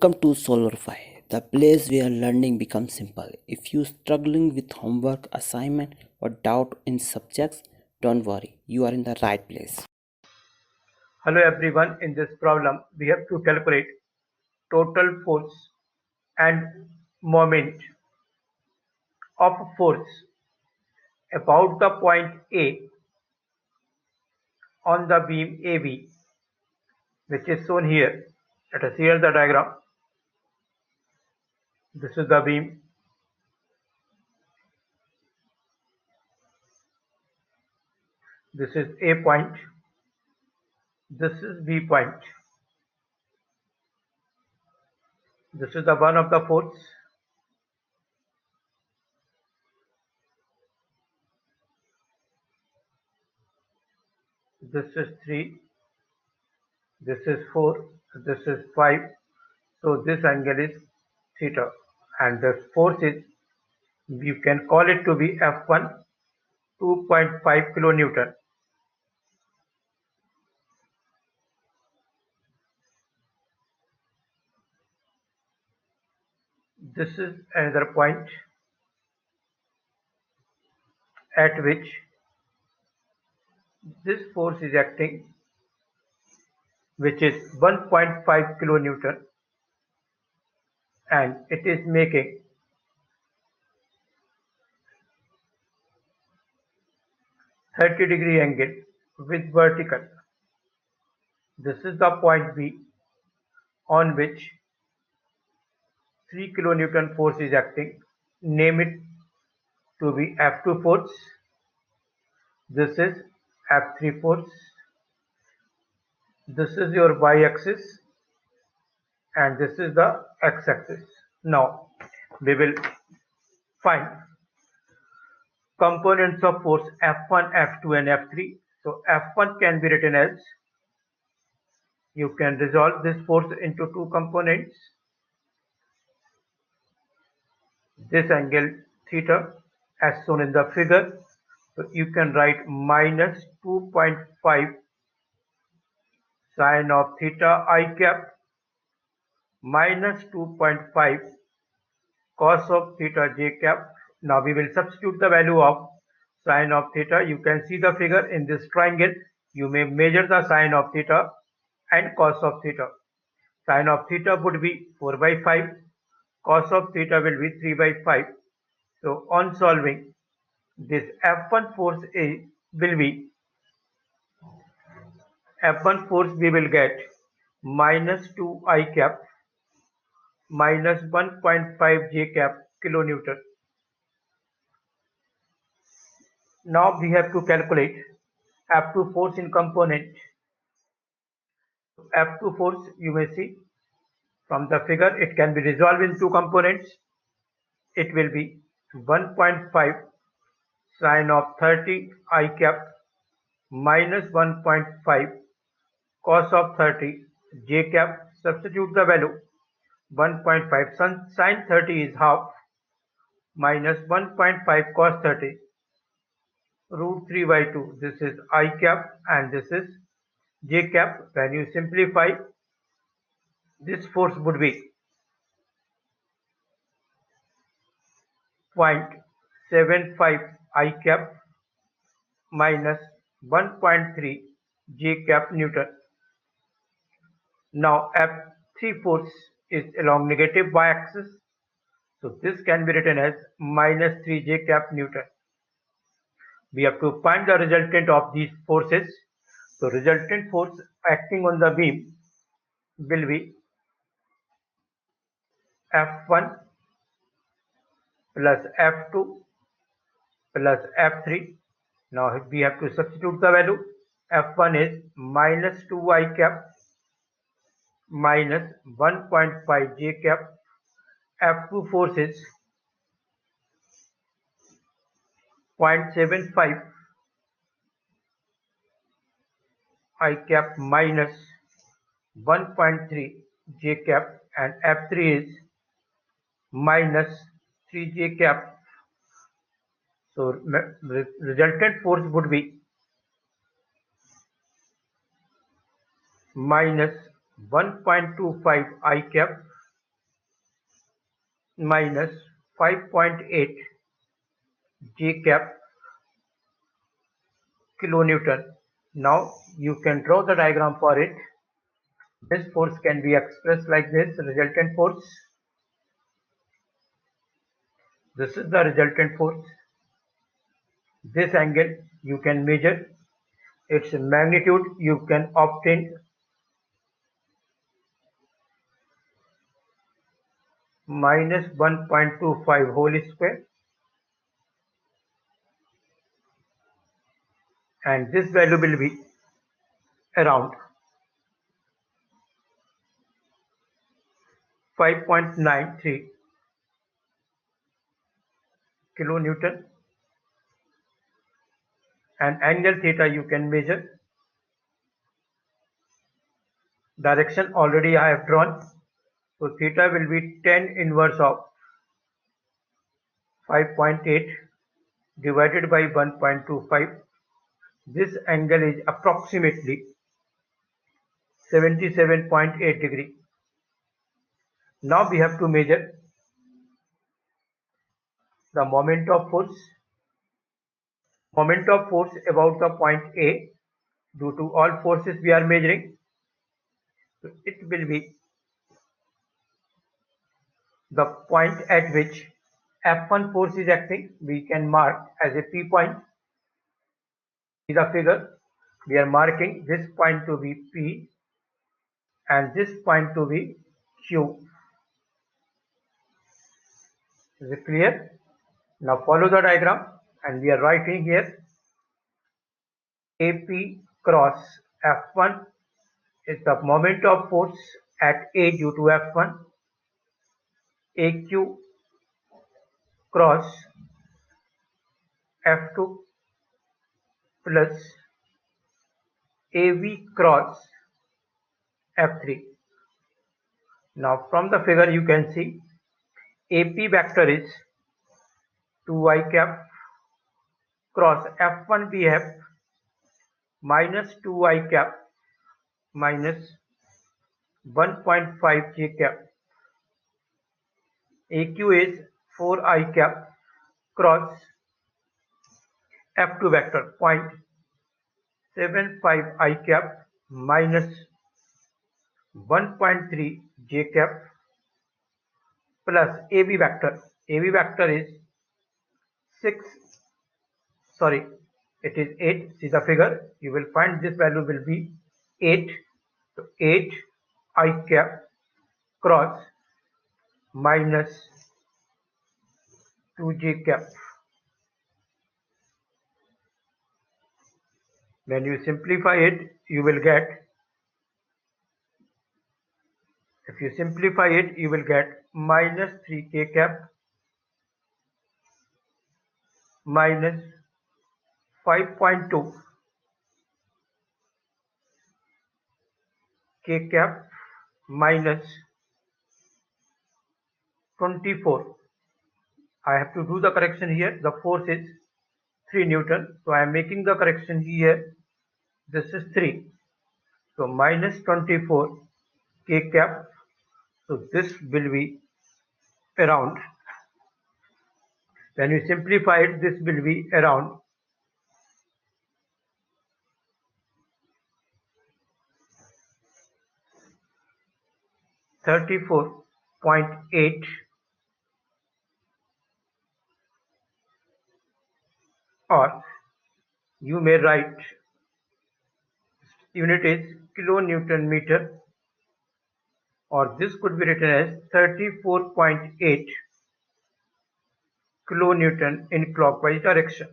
Welcome to solverfy, the place where learning becomes simple. If you're struggling with homework, assignment, or doubt in subjects, don't worry, you are in the right place. Hello everyone, in this problem we have to calculate total force and moment of a force about the point A on the beam AB, which is shown here. Let us see here the diagram. This is the beam. This is A point. This is B point. This is the one of the force. This is 3. This is 4. This is 5. So this angle is theta. And the force is, you can call it to be F1, 2.5 kilonewton. This is another point at which this force is acting, which is 1.5 kilonewton, and it is making 30-degree angle with vertical. This is the point B on which 3 kilonewton force is acting. Name it to be F2 force. This is F3 force. This is your y-axis and this is the x-axis. Now we will find components of force F1, F2 and F3. So F1 can be written as, you can resolve this force into two components. This angle theta as shown in the figure. So you can write minus 2.5 sine of theta I cap minus 2.5 cos of theta j cap. Now we will substitute the value of sine of theta. You can see the figure in this triangle. You may measure the sine of theta and cos of theta. Sine of theta would be 4 by 5. Cos of theta will be 3 by 5. So on solving, this F1 force will be, F1 force we will get minus 2 I cap minus 1.5 j cap kilonewton. Now we have to calculate F2 force in component. F2 force, you may see from the figure, it can be resolved in two components. It will be 1.5 sine of 30 I cap minus 1.5 cos of 30 j cap. Substitute the value. 1.5 sine 30 is half minus 1.5 cos 30 root 3 by 2. This is I cap and this is j cap. When you simplify, this force would be 0.75 I cap minus 1.3 j cap newton. Now F3 force is along negative y-axis. So this can be written as minus 3 j cap newton. We have to find the resultant of these forces. So resultant force acting on the beam will be F1 plus F2 plus F3. Now we have to substitute the value. F1 is minus 2 I cap minus 1.5 j cap. F2 force is 0.75 I cap minus 1.3 j cap, and F3 is minus 3 j cap. So resultant force would be minus 1.25 I cap minus 5.8 G cap kilonewton. Now you can draw the diagram for it. This force can be expressed like this: resultant force. This is the resultant force. This angle you can measure. Its magnitude you can obtain minus 1.25 whole square, and this value will be around 5.93 kilonewton, and angle theta you can measure. Direction already I have drawn, so theta will be tan inverse of 5.8 divided by 1.25. This angle is approximately 77.8 degree. Now we have to measure the moment of force. Moment of force about the point A, due to all forces we are measuring, so it will be the point at which F1 force is acting. We can mark as a P point. See the figure. We are marking this point to be P and this point to be Q. Is it clear? Now follow the diagram, and we are writing here AP cross F1 is the moment of force at A due to F1. AQ cross F2 plus AV cross F3. Now from the figure you can see AP vector is 2i cap cross F1 we have minus 2i cap minus 1.5 j cap. AQ is 4i cap cross F2 vector 0.75 I cap minus 1.3 j cap plus AB vector. AB vector is 6, sorry, it is 8. See the figure, you will find this value will be 8. So 8 I cap cross minus 2 j cap. When you simplify it, you will get, if you simplify it, you will get minus 3k cap minus 5.2 k cap minus 24. I have to do the correction here. The force is 3 Newton. So I am making the correction here. This is 3. So minus 24 k cap. So this will be around, when you simplify it, this will be around 34.8, or you may write unit is kilonewton meter, or this could be written as 34.8 kilonewton in clockwise direction.